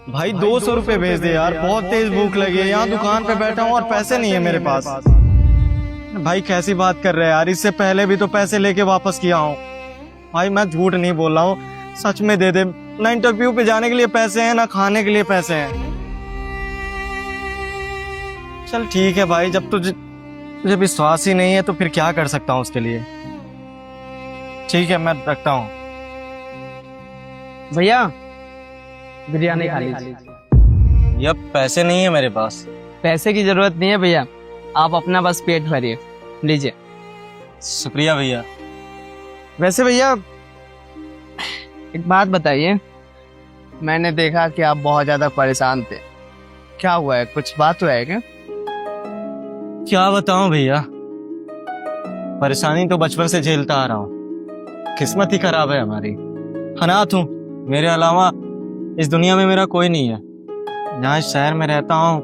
भाई 200 रुपये भेज दे यार, बहुत तेज भूख लगी है। यहाँ दुकान पे बैठा हूँ और पैसे नहीं है मेरे पास। भाई कैसी बात कर रहे हैं यार, इससे पहले भी तो पैसे लेके वापस किया हूँ। भाई मैं झूठ नहीं बोल रहा हूँ, सच में दे दे। ना इंटरव्यू पे जाने के लिए पैसे हैं, ना खाने के लिए पैसे हैं। चल ठीक है भाई, जब तुझे विश्वास ही नहीं है तो फिर क्या कर सकता हूँ उसके लिए। ठीक है, मैं रखता हूँ। भैया बिरयानी खा लीजिए। यार पैसे नहीं है मेरे पास। पैसे की जरूरत नहीं है भैया, आप अपना बस पेट भरिए, लीजिए। शुक्रिया भैया। वैसे भैया एक बात बताइए, मैंने देखा कि आप बहुत ज्यादा परेशान थे, क्या हुआ है? कुछ बात हुआ है क्या? क्या बताऊं भैया, परेशानी तो बचपन से झेलता आ रहा हूँ। किस्मत ही खराब है हमारी, अनाथ हूँ। मेरे अलावा इस दुनिया में मेरा कोई नहीं है। यहाँ इस शहर में रहता हूँ,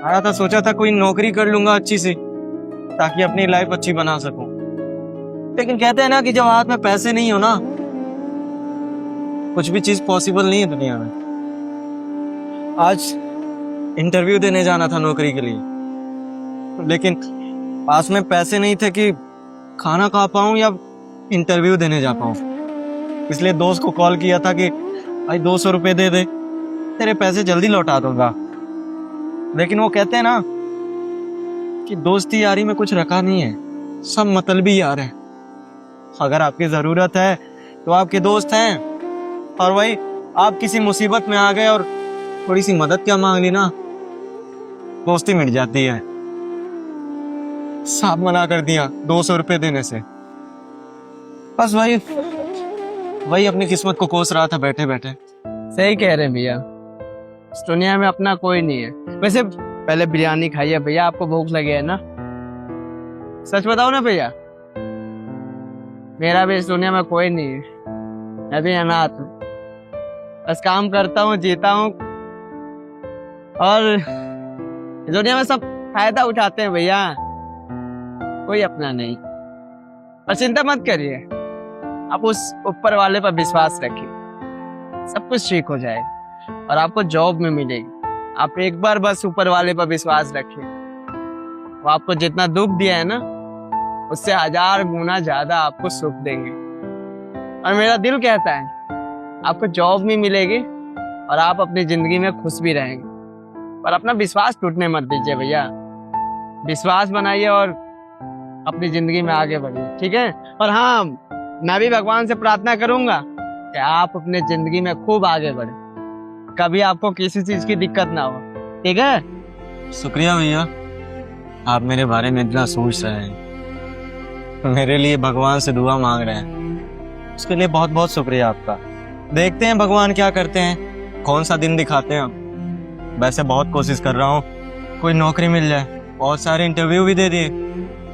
आया था, सोचा था कोई नौकरी कर लूंगा अच्छी सी, ताकि अपनी लाइफ अच्छी बना सकूं। लेकिन कहते हैं ना कि जब हाथ में पैसे नहीं हो ना, कुछ भी चीज पॉसिबल नहीं है दुनिया में। आज इंटरव्यू देने जाना था नौकरी के लिए, लेकिन पास में पैसे नहीं थे कि खाना खा पाऊं या इंटरव्यू देने जा पाऊं। इसलिए दोस्त को कॉल किया था कि भाई 200 रुपये दे दे, तेरे पैसे जल्दी लौटा दूंगा। लेकिन वो कहते हैं ना कि दोस्ती यारी में कुछ रखा नहीं है, सब मतलबी यार है। अगर आपकी जरूरत है तो आपके दोस्त हैं, और वही आप किसी मुसीबत में आ गए और थोड़ी सी मदद क्या मांग ली ना, दोस्ती मिट जाती है। साहब मना कर दिया 200 रुपये देने से। बस वही अपनी किस्मत को कोस रहा था बैठे बैठे। सही कह रहे हैं भैया, इस दुनिया में अपना कोई नहीं है। वैसे पहले बिरयानी खाइए भैया, आपको भूख लगी है ना? सच बताओ ना भैया, मेरा भी इस दुनिया में कोई नहीं है, मैं भी अनाथ हूँ। बस काम करता हूँ, जीता हूँ, और इस दुनिया में सब फायदा उठाते हैं भैया, कोई अपना नहीं। और चिंता मत करिए, आप उस ऊपर वाले पर विश्वास रखिए, सब कुछ ठीक हो जाएगा और आपको जॉब में मिलेगी। आप एक बार बस ऊपर वाले पर विश्वास रखिए, वो आपको जितना दुख दिया है ना, उससे 1000 गुना ज्यादा आपको सुख देंगे। और मेरा दिल कहता है आपको जॉब भी मिलेगी और आप अपनी जिंदगी में खुश भी रहेंगे। पर अपना विश्वास टूटने मत दीजिए भैया, विश्वास बनाइए और अपनी जिंदगी में आगे बढ़िए, ठीक है? और हाँ, मैं भी भगवान से प्रार्थना करूंगा कि आप अपने जिंदगी में खूब आगे बढ़े, कभी आपको किसी चीज की दिक्कत ना हो, ठीक है? शुक्रिया भैया, आप मेरे बारे में इतना सोच रहे हैं, मेरे लिए भगवान से दुआ मांग रहे हैं, उसके लिए बहुत बहुत शुक्रिया आपका। देखते हैं भगवान क्या करते हैं, कौन सा दिन दिखाते हैं। वैसे बहुत कोशिश कर रहा हूँ कोई नौकरी मिल जाए, बहुत सारे इंटरव्यू भी दे दिए।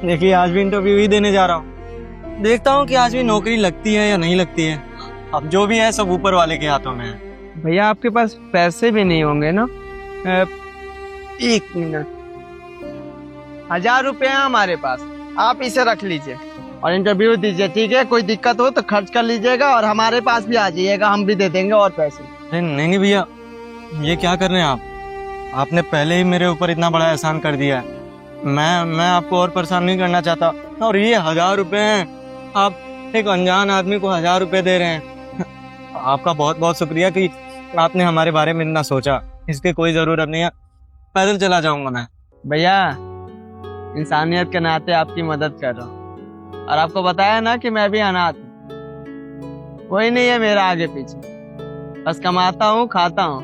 देखिए आज भी इंटरव्यू ही देने जा रहा हूँ, देखता हूँ कि आज भी नौकरी लगती है या नहीं लगती है। अब जो भी है सब ऊपर वाले के हाथों में है। भैया आपके पास पैसे भी नहीं होंगे ना? 1 मिनट, 1000 रुपये है हमारे पास, आप इसे रख लीजिए और इंटरव्यू दीजिए, ठीक है? कोई दिक्कत हो तो खर्च कर लीजिएगा और हमारे पास भी आ जाइएगा, हम भी दे देंगे और पैसे। नहीं भैया, ये क्या कर रहे हैं आप? आपने पहले ही मेरे ऊपर इतना बड़ा एहसान कर दिया है, मैं आपको और परेशान नहीं करना चाहता। और ये 1000 रुपये हैं, आप एक अनजान आदमी को 1000 रुपये दे रहे हैं। आपका बहुत बहुत शुक्रिया कि आपने हमारे बारे में इतना सोचा, इसकी कोई जरूरत नहीं है, पैदल चला जाऊंगा मैं। भैया इंसानियत के नाते आपकी मदद कर रहा हूँ, और आपको बताया ना कि मैं भी अनाथ हूँ, कोई नहीं है मेरा आगे पीछे, बस कमाता हूँ, खाता हूँ।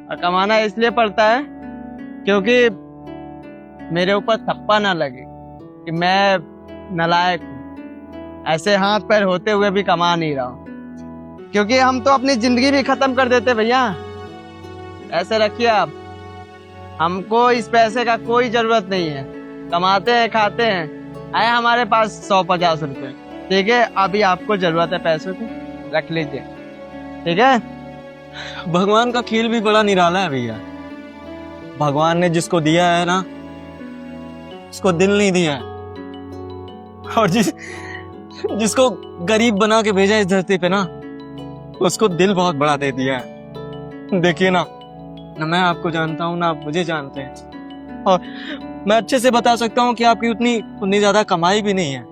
और कमाना इसलिए पड़ता है क्योंकि मेरे ऊपर थप्पा ना लगे कि मैं नालायक हूँ, ऐसे हाथ पैर होते हुए भी कमा नहीं रहा हूँ, क्योंकि हम तो अपनी जिंदगी भी खत्म कर देते भैया। ऐसे रखिए आप, हमको इस पैसे का कोई जरूरत नहीं है, कमाते हैं, खाते हैं, आए हमारे पास 100-50 रुपए, ठीक है? अभी आपको जरूरत है पैसों की, रख लीजिए, ठीक है? भगवान का खेल भी बड़ा निराला है भैया। भगवान ने जिसको दिया है ना, उसको दिल नहीं दिया है, और जिसको गरीब बना के भेजा इस धरती पे ना, उसको दिल बहुत बड़ा दे दिया है। देखिए ना मैं आपको जानता हूँ ना आप मुझे जानते हैं, और मैं अच्छे से बता सकता हूँ कि आपकी उतनी ज्यादा कमाई भी नहीं है,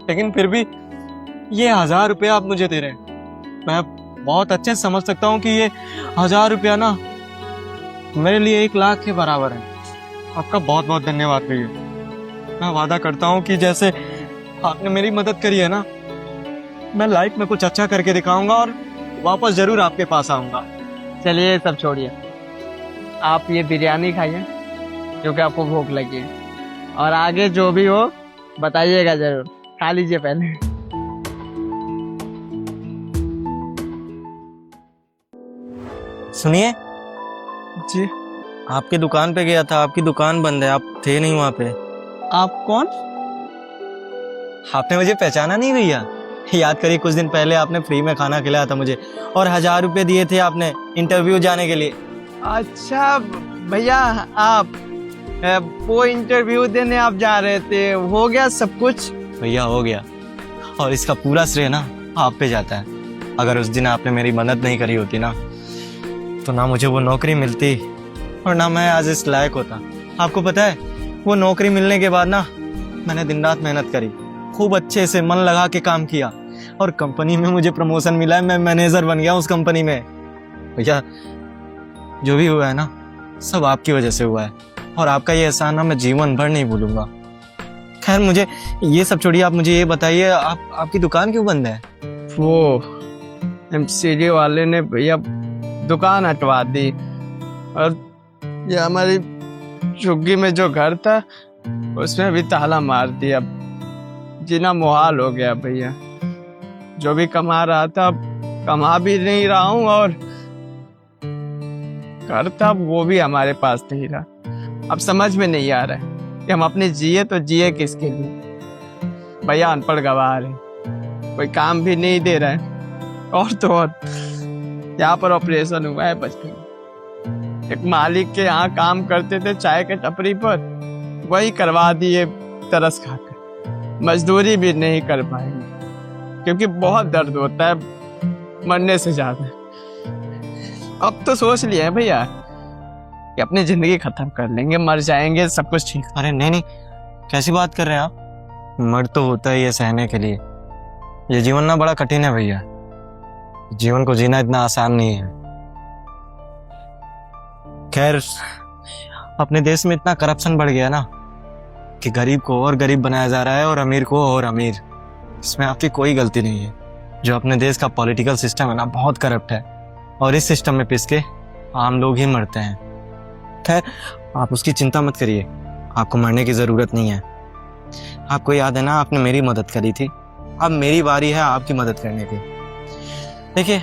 लेकिन फिर भी ये 1000 रुपया आप मुझे दे रहे हैं। मैं बहुत अच्छे से समझ सकता हूँ कि ये 1000 रुपया ना मेरे लिए 1 लाख के बराबर है। आपका बहुत बहुत धन्यवाद भैया। मैं वादा करता हूँ कि जैसे आपने मेरी मदद करी है ना, मैं लाइफ में कुछ अच्छा करके दिखाऊंगा और वापस जरूर आपके पास आऊंगा। चलिए ये सब छोड़िए, आप ये बिरयानी खाइए जो कि आपको भूख लगी है, और आगे जो भी हो बताइएगा जरूर। खा लीजिए पहले। सुनिए जी, आपकी दुकान पे गया था, आपकी दुकान बंद है, आप थे नहीं वहाँ पे। आप कौन? आपने मुझे पहचाना नहीं भैया? याद करिए कुछ दिन पहले आपने फ्री में खाना खिलाया था मुझे और 1000 रुपये दिए थे आपने इंटरव्यू जाने के लिए। अच्छा भैया, आप वो इंटरव्यू देने आप जा रहे थे, हो गया सब कुछ? भैया हो गया, और इसका पूरा श्रेय ना आप पे जाता है। अगर उस दिन आपने मेरी मदद नहीं करी होती ना, तो ना मुझे वो नौकरी मिलती और ना मैं आज इस लायक होता। आपको पता है, वो नौकरी मिलने के बाद ना मैंने दिन रात मेहनत करी, खूब अच्छे से मन लगा के काम किया, और कंपनी में मुझे प्रमोशन मिला है, मैं मैनेजर बन गया उस कंपनी में। भैया जो भी हुआ है ना, सब आपकी वजह से हुआ है, और आपका ये एहसान ना मैं जीवन भर नहीं भूलूंगा। खैर मुझे ये सब छोड़िए, आप मुझे ये बताइए आपकी दुकान क्यों बंद है? वो एमसीडी वाले ने भैया दुकान हटवा दी, और ये हमारी झुग्गी में जो घर था उसमें भी ताला मार दिया। जीना मुहाल हो गया भैया। जो भी कमा रहा था अब कमा भी नहीं रहा हूँ, और घर था वो भी हमारे पास नहीं रहा। अब समझ में नहीं आ रहा है कि हम अपने जिए तो जिए किसके लिए। भैया अनपढ़ गवार है, कोई काम भी नहीं दे रहा है, और तो और यहाँ पर ऑपरेशन हुआ है बचपन में। एक मालिक के यहाँ काम करते थे चाय के टपरी पर, वही करवा दिए तरस खाकर। मजदूरी भी नहीं कर पाएंगे क्योंकि बहुत दर्द होता है मरने से ज्यादा। अब तो सोच लिया है भैया कि अपनी जिंदगी खत्म कर लेंगे, मर जाएंगे, सब कुछ ठीक। अरे नहीं, कैसी बात कर रहे हैं आप? मर्द तो होता ही है सहने के लिए। ये जीवन ना बड़ा कठिन है भैया, जीवन को जीना इतना आसान नहीं है। खैर अपने देश में इतना करप्शन बढ़ गया ना कि गरीब को और गरीब बनाया जा रहा है और अमीर को और अमीर। इसमें आपकी कोई गलती नहीं है। जो अपने देश का पॉलिटिकल सिस्टम है ना, बहुत करप्ट है, और इस सिस्टम में पिस के आम लोग ही मरते हैं। खैर आप उसकी चिंता मत करिए, आपको मरने की जरूरत नहीं है। आपको याद है ना, आपने मेरी मदद करी थी, अब मेरी बारी है आपकी मदद करने की। देखिए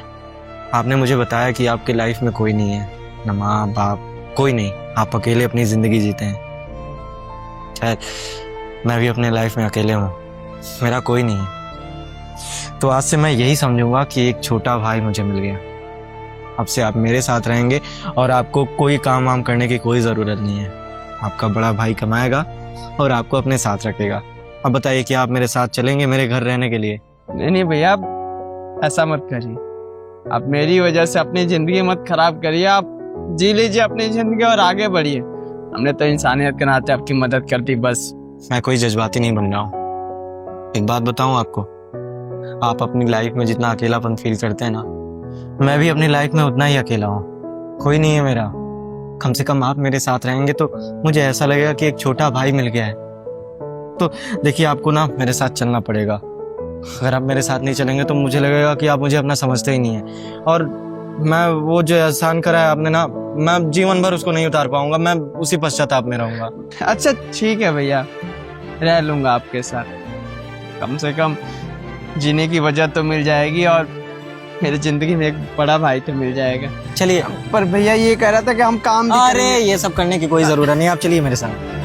आपने मुझे बताया कि आपकी लाइफ में कोई नहीं है, ना माँ बाप, कोई नहीं, आप अकेले अपनी जिंदगी जीते हैं। खैर मैं भी अपने लाइफ में अकेले हूँ, मेरा कोई नहीं है। तो आज से मैं यही समझूंगा कि एक छोटा भाई मुझे मिल गया। अब से आप मेरे साथ रहेंगे और आपको कोई काम वाम करने की कोई ज़रूरत नहीं है। आपका बड़ा भाई कमाएगा और आपको अपने साथ रखेगा। अब बताइए कि आप मेरे साथ चलेंगे मेरे घर रहने के लिए? नहीं भैया, ऐसा मत करिए। आप मेरी वजह से अपनी ज़िंदगी मत खराब करिए। आप जी लीजिए अपनी ज़िंदगी और आगे बढ़िए। हमने तो इंसानियत के नाते आपकी मदद कर दी बस। मैं कोई जज्बाती नहीं बन रहा हूँ। एक बात बताऊँ आपको, आप अपनी लाइफ में जितना अकेलापन फील करते हैं ना, मैं भी अपनी लाइफ में उतना ही अकेला हूँ। कोई नहीं है मेरा। कम से कम आप मेरे साथ रहेंगे तो मुझे ऐसा लगेगा कि एक छोटा भाई मिल गया है। तो देखिए आपको ना मेरे साथ चलना पड़ेगा। अगर आप मेरे साथ नहीं चलेंगे तो मुझे लगेगा कि आप मुझे अपना समझते ही नहीं है, और मैं वो जो एहसान करा है आपने ना, मैं जीवन भर उसको नहीं उतार पाऊंगा। मैं उसी पश्चाताप में रहूंगा। अच्छा ठीक है भैया, रह लूंगा आपके साथ। कम से कम जीने की वजह तो मिल जाएगी और मेरी जिंदगी में एक बड़ा भाई तो मिल जाएगा। चलिए। पर भैया ये कह रहा था कि हम काम भी अरे ये सब करने की कोई जरूरत नहीं, आप चलिए मेरे साथ।